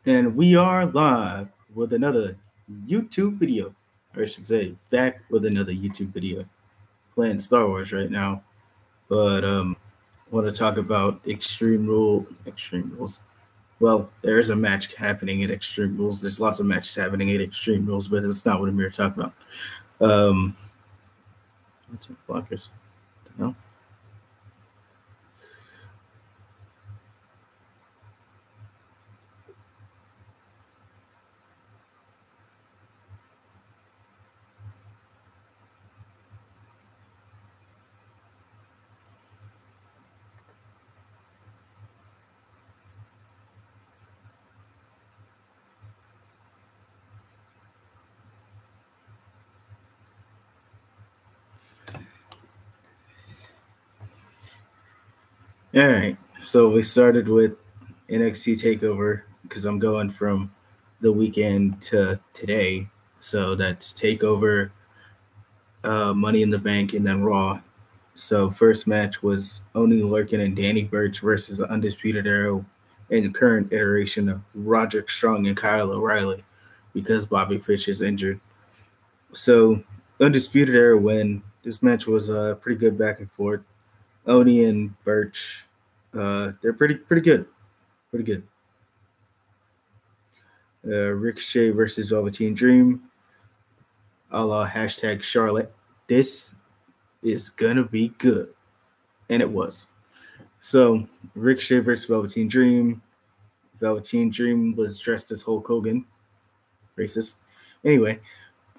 And we are live with another YouTube video, or I should say, back with another YouTube video. Playing Star Wars right now, but want to talk about Extreme Rules. Well, there is a match happening at Extreme Rules. There's lots of matches happening at Extreme Rules, but it's not what I'm here to talk about. Um, blockers. No. All right. So we started with NXT Takeover because I'm going from the weekend to today. So that's Takeover, Money in the Bank, and then Raw. So first match was Oni Lurkin and Danny Burch versus the Undisputed Era in the current iteration of Roderick Strong and Kyle O'Reilly because Bobby Fish is injured. So Undisputed Era win. This match was pretty good back and forth. Oni and Burch, they're pretty good, pretty good. Ricochet versus Velveteen Dream, a la hashtag Charlotte. This is gonna be good, and it was. So Ricochet versus Velveteen Dream. Velveteen Dream was dressed as Hulk Hogan. Racist. Anyway,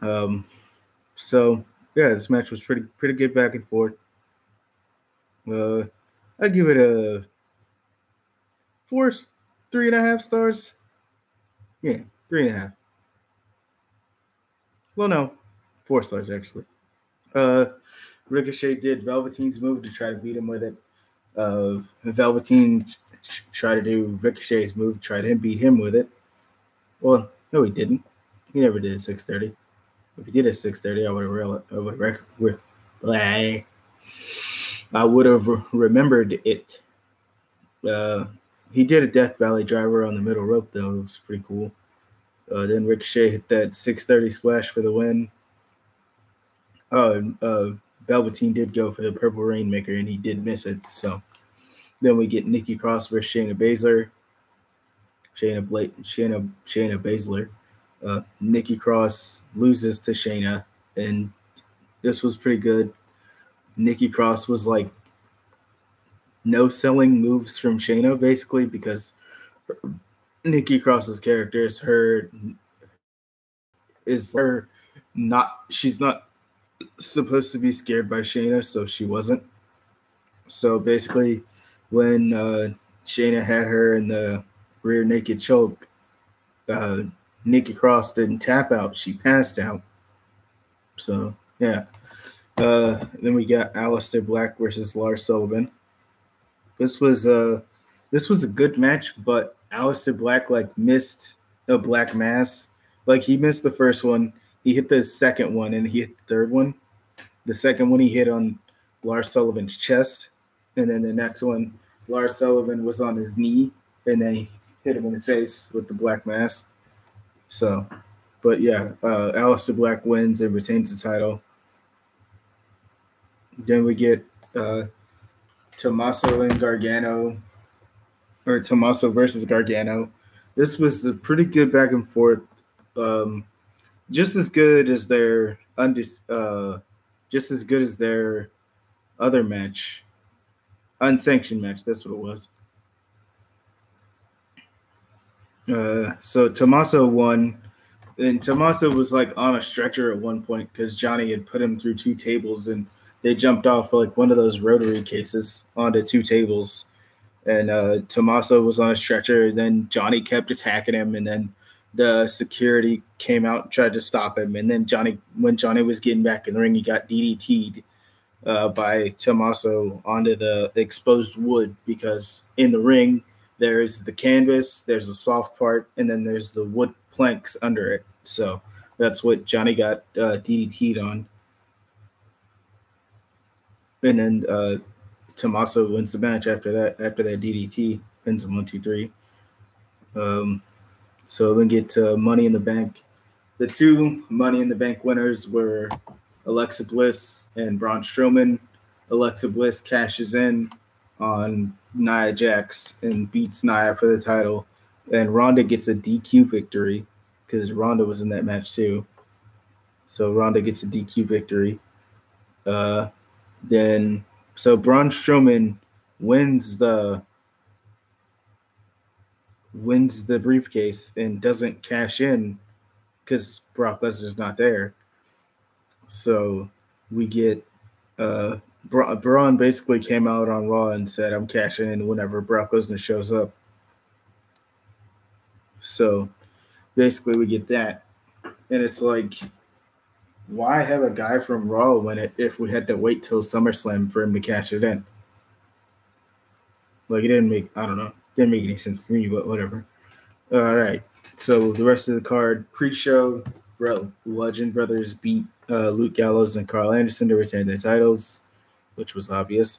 um, so yeah, this match was pretty good back and forth. I'd give it a four, 3.5 stars. Yeah, 3.5. Well, no, 4 stars actually. Uh, Ricochet did Velveteen's move to try to beat him with it. Velveteen tried to do Ricochet's move, tried to beat him with it. Well, no, he didn't. He never did 630. If he did at 630, I would have remembered it. He did a Death Valley driver on the middle rope though. It was pretty cool. Then Ricochet hit that 630 splash for the win. Velveteen did go for the Purple Rainmaker and he did miss it. So then we get Nikki Cross versus Shayna Baszler. Shayna Baszler. Nikki Cross loses to Shayna, and this was pretty good. Nikki Cross was like no selling moves from Shayna basically because Nikki Cross's character is her not she's not supposed to be scared by Shayna, so she wasn't. So basically, when Shayna had her in the rear naked choke, Nikki Cross didn't tap out; she passed out. So yeah. Then we got Aleister Black versus Lars Sullivan. This was a good match, but Aleister Black like missed a black mass. Like he missed the first one, he hit the second one, and he hit the third one. The second one he hit on Lars Sullivan's chest, and then the next one, Lars Sullivan was on his knee, and then he hit him in the face with the black mass. So, but yeah, Aleister Black wins and retains the title. Then we get Tommaso and Gargano, or Tommaso versus Gargano. This was a pretty good back and forth. Just as good as their just as good as their other match, unsanctioned match. That's what it was. So Tommaso won, and Tommaso was like on a stretcher at one point because Johnny had put him through 2 tables, and they jumped off like one of those rotary cases onto 2 tables. And Tommaso was on a stretcher. And then Johnny kept attacking him, and then the security came out and tried to stop him. And then when Johnny was getting back in the ring, he got DDT'd by Tommaso onto the exposed wood because in the ring there's the canvas, there's the soft part, and then there's the wood planks under it. So that's what Johnny got DDT'd on. And then Tommaso wins the match after that DDT, pins him 1, 2, 3. So we get to Money in the Bank. The two Money in the Bank winners were Alexa Bliss and Braun Strowman. Alexa Bliss cashes in on Nia Jax and beats Nia for the title. And Ronda gets a DQ victory because Ronda was in that match too. So Ronda gets a DQ victory. Then Braun Strowman wins the briefcase and doesn't cash in because Brock Lesnar's not there. So we get Braun basically came out on Raw and said, "I'm cashing in whenever Brock Lesnar shows up." So basically, we get that, and it's like, why have a guy from Raw win it if we had to wait till SummerSlam for him to cash it in? Like, it didn't make any sense to me, but whatever. All right. So the rest of the card, pre-show, Legend Brothers beat Luke Gallows and Carl Anderson to retain their titles, which was obvious.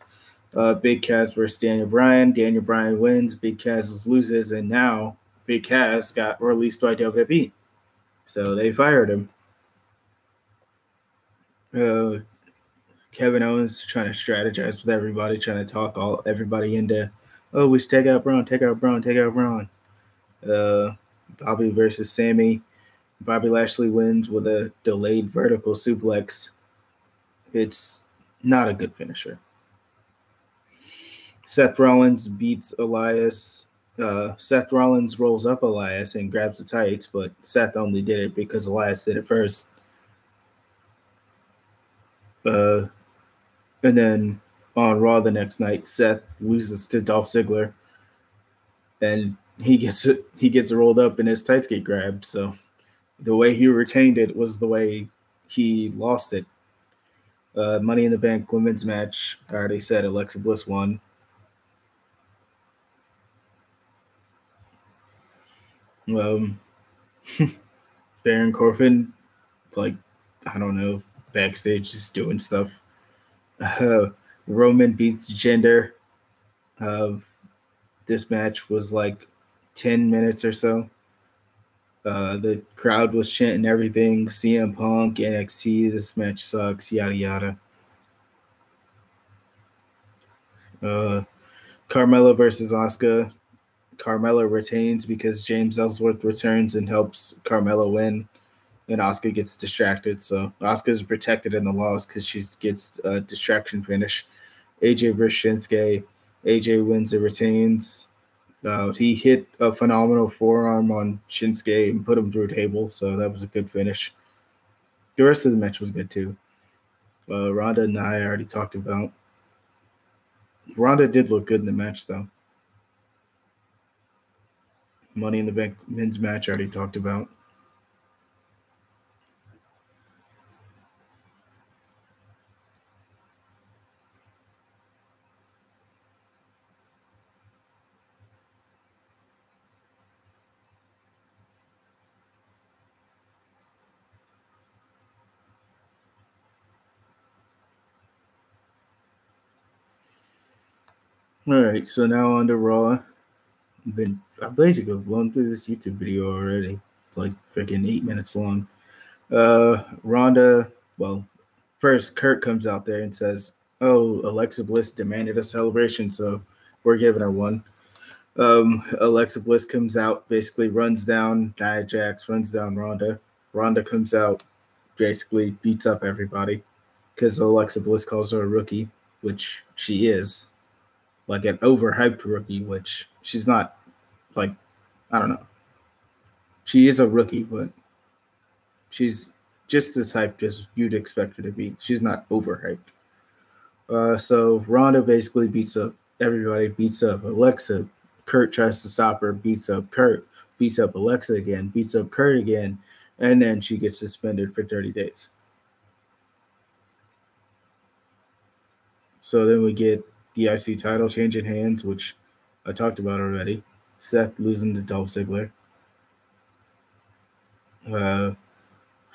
Big Cass versus Daniel Bryan. Daniel Bryan wins. Big Cass loses, and now Big Cass got released by WWE. So they fired him. Kevin Owens trying to strategize with everybody, trying to talk everybody into, oh, we should take out Braun. Bobby versus Sammy. Bobby Lashley wins with a delayed vertical suplex. It's not a good finisher. Seth Rollins beats Elias. Seth Rollins rolls up Elias and grabs the tights, but Seth only did it because Elias did it first. And then on Raw the next night, Seth loses to Dolph Ziggler, and he gets rolled up and his tights get grabbed. So the way he retained it was the way he lost it. Money in the Bank women's match. I already said Alexa Bliss won. Baron Corbin, backstage just doing stuff. Roman beats Jinder. This match was like 10 minutes or so. The crowd was chanting everything. CM Punk, NXT, this match sucks, yada yada. Carmella versus Asuka. Carmella retains because James Ellsworth returns and helps Carmella win, and Asuka gets distracted. So Asuka's protected in the loss because she gets a distraction finish. AJ versus Shinsuke. AJ wins and retains. He hit a phenomenal forearm on Shinsuke and put him through a table, so that was a good finish. The rest of the match was good too. Ronda and I already talked about. Ronda did look good in the match, though. Money in the Bank men's match I already talked about. All right, so now on to Raw. I've basically blown through this YouTube video already. It's like freaking 8 minutes long. Ronda, first Kurt comes out there and says, "Oh, Alexa Bliss demanded a celebration, so we're giving her one." Alexa Bliss comes out, basically runs down Nia Jax, runs down Ronda. Ronda comes out, basically beats up everybody because Alexa Bliss calls her a rookie, which she is. Like an overhyped rookie, which she's not. I don't know. She is a rookie, but she's just as hyped as you'd expect her to be. She's not overhyped. So Ronda basically beats up everybody, beats up Alexa. Kurt tries to stop her, beats up Kurt, beats up Alexa again, beats up Kurt again, and then she gets suspended for 30 days. So then we get the IC title changing hands, which I talked about already. Seth losing to Dolph Ziggler.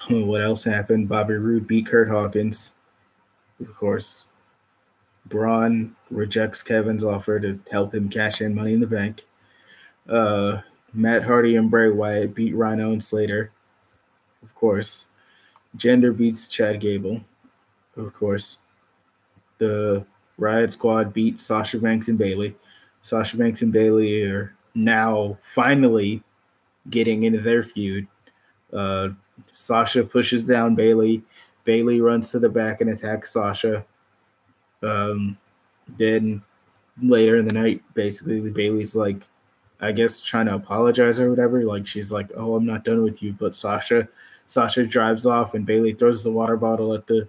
What else happened? Bobby Roode beat Kurt Hawkins. Of course, Braun rejects Kevin's offer to help him cash in Money in the Bank. Matt Hardy and Bray Wyatt beat Rhino and Slater, of course. Jinder beats Chad Gable, of course. The Riot Squad beat Sasha Banks and Bayley. Sasha Banks and Bayley are now finally getting into their feud. Uh, Sasha pushes down Bayley. Bayley runs to the back and attacks Sasha. Then later in the night, basically, Bayley's like, I guess, trying to apologize or whatever. Like she's like, "Oh, I'm not done with you." But Sasha drives off, and Bayley throws the water bottle at the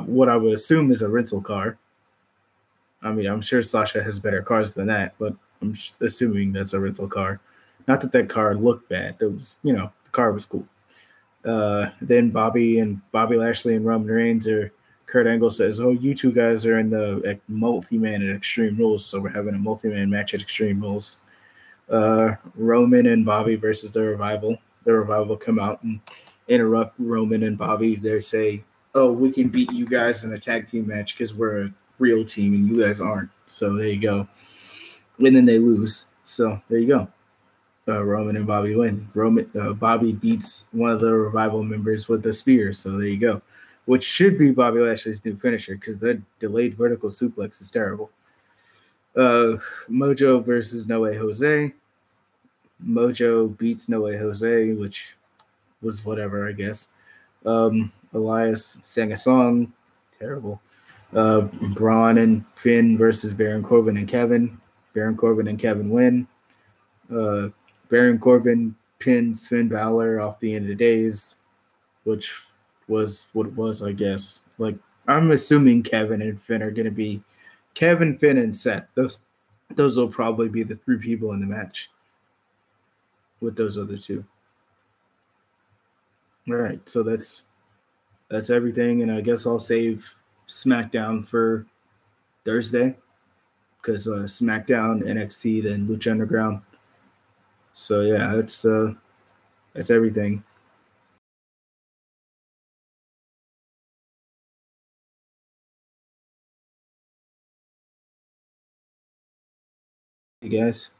what I would assume is a rental car. I mean, I'm sure Sasha has better cars than that, but I'm just assuming that's a rental car. Not that car looked bad. It was, the car was cool. Then Bobby Lashley and Roman Reigns or Kurt Angle says, "Oh, you two guys are in the multi-man at Extreme Rules, so we're having a multi-man match at Extreme Rules." Roman and Bobby versus the Revival. The Revival come out and interrupt Roman and Bobby. They say, "Oh, we can beat you guys in a tag team match because we're a real team and you guys aren't." So there you go. And then they lose. So there you go. Roman and Bobby win. Bobby beats one of the Revival members with a spear. So there you go. Which should be Bobby Lashley's new finisher because the delayed vertical suplex is terrible. Mojo versus No Way Jose. Mojo beats No Way Jose, which was whatever, I guess. Elias sang a song. Terrible. Braun and Finn versus Baron Corbin and Kevin. Baron Corbin and Kevin win. Baron Corbin pins Finn Balor off the end of the days, which was what it was, I guess. Like, I'm assuming Kevin and Finn are going to be Kevin, Finn, and Seth. Those will probably be the three people in the match with those other two. All right, so that's everything, and I guess I'll save SmackDown for Thursday because SmackDown, NXT, then Lucha Underground. So yeah, that's everything. Hey guys.